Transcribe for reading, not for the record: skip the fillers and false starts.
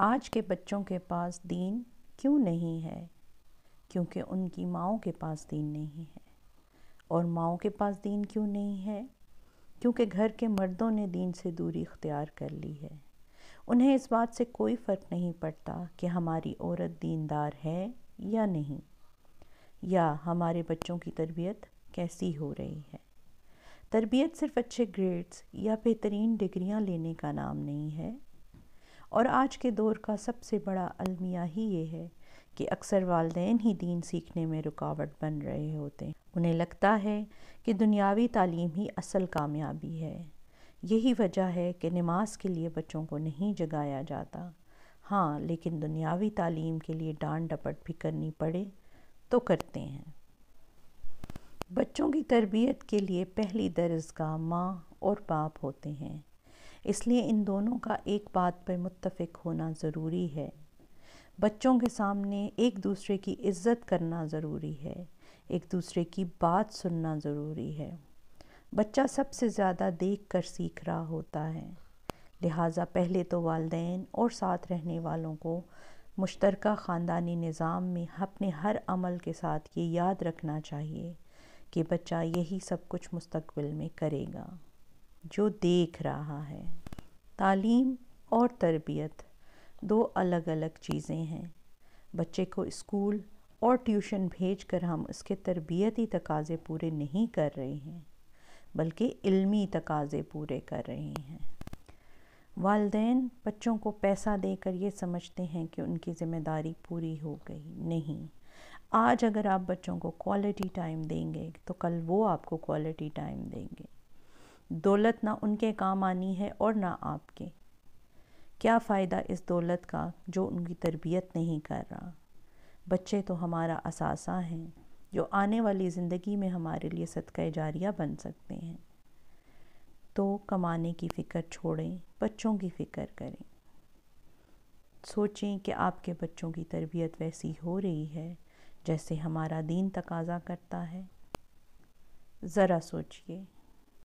آج کے بچوں کے پاس دین کیوں نہیں ہے؟ کیونکہ ان کی ماؤں کے پاس دین نہیں ہے۔ اور ماؤں کے پاس دین کیوں نہیں ہے؟ کیونکہ گھر کے مردوں نے دین سے دوری اختیار کر لی ہے۔ انہیں اس بات سے کوئی فرق نہیں پڑتا کہ ہماری عورت دیندار ہے یا نہیں، یا ہمارے بچوں کی تربیت کیسی ہو رہی ہے۔ تربیت صرف اچھے گریڈز یا بہترین ڈگریاں لینے کا نام نہیں ہے۔ اور آج کے دور کا سب سے بڑا المیہ ہی یہ ہے کہ اکثر والدین ہی دین سیکھنے میں رکاوٹ بن رہے ہوتے ہیں۔ انہیں لگتا ہے کہ دنیاوی تعلیم ہی اصل کامیابی ہے۔ یہی وجہ ہے کہ نماز کے لیے بچوں کو نہیں جگایا جاتا۔ ہاں، لیکن دنیاوی تعلیم کے لیے ڈانٹ ڈپٹ بھی کرنی پڑے تو کرتے ہیں۔ بچوں کی تربیت کے لیے پہلی درسگاہ ماں اور باپ ہوتے ہیں، اس لیے ان دونوں کا ایک بات پر متفق ہونا ضروری ہے۔ بچوں کے سامنے ایک دوسرے کی عزت کرنا ضروری ہے، ایک دوسرے کی بات سننا ضروری ہے۔ بچہ سب سے زیادہ دیکھ کر سیکھ رہا ہوتا ہے، لہٰذا پہلے تو والدین اور ساتھ رہنے والوں کو مشترکہ خاندانی نظام میں اپنے ہر عمل کے ساتھ یہ یاد رکھنا چاہیے کہ بچہ یہی سب کچھ مستقبل میں کرے گا جو دیکھ رہا ہے۔ تعلیم اور تربیت دو الگ الگ چیزیں ہیں۔ بچے کو اسکول اور ٹیوشن بھیج کر ہم اس کے تربیتی تقاضے پورے نہیں کر رہے ہیں، بلکہ علمی تقاضے پورے کر رہے ہیں۔ والدین بچوں کو پیسہ دے کر یہ سمجھتے ہیں کہ ان کی ذمہ داری پوری ہو گئی۔ نہیں، آج اگر آپ بچوں کو کوالٹی ٹائم دیں گے تو کل وہ آپ کو کوالٹی ٹائم دیں گے۔ دولت نہ ان کے کام آنی ہے اور نہ آپ کے۔ کیا فائدہ اس دولت کا جو ان کی تربیت نہیں کر رہا؟ بچے تو ہمارا اثاثہ ہیں جو آنے والی زندگی میں ہمارے لیے صدقہ جاریہ بن سکتے ہیں۔ تو کمانے کی فکر چھوڑیں، بچوں کی فکر کریں۔ سوچیں کہ آپ کے بچوں کی تربیت ویسی ہو رہی ہے جیسے ہمارا دین تقاضا کرتا ہے۔ ذرا سوچئے۔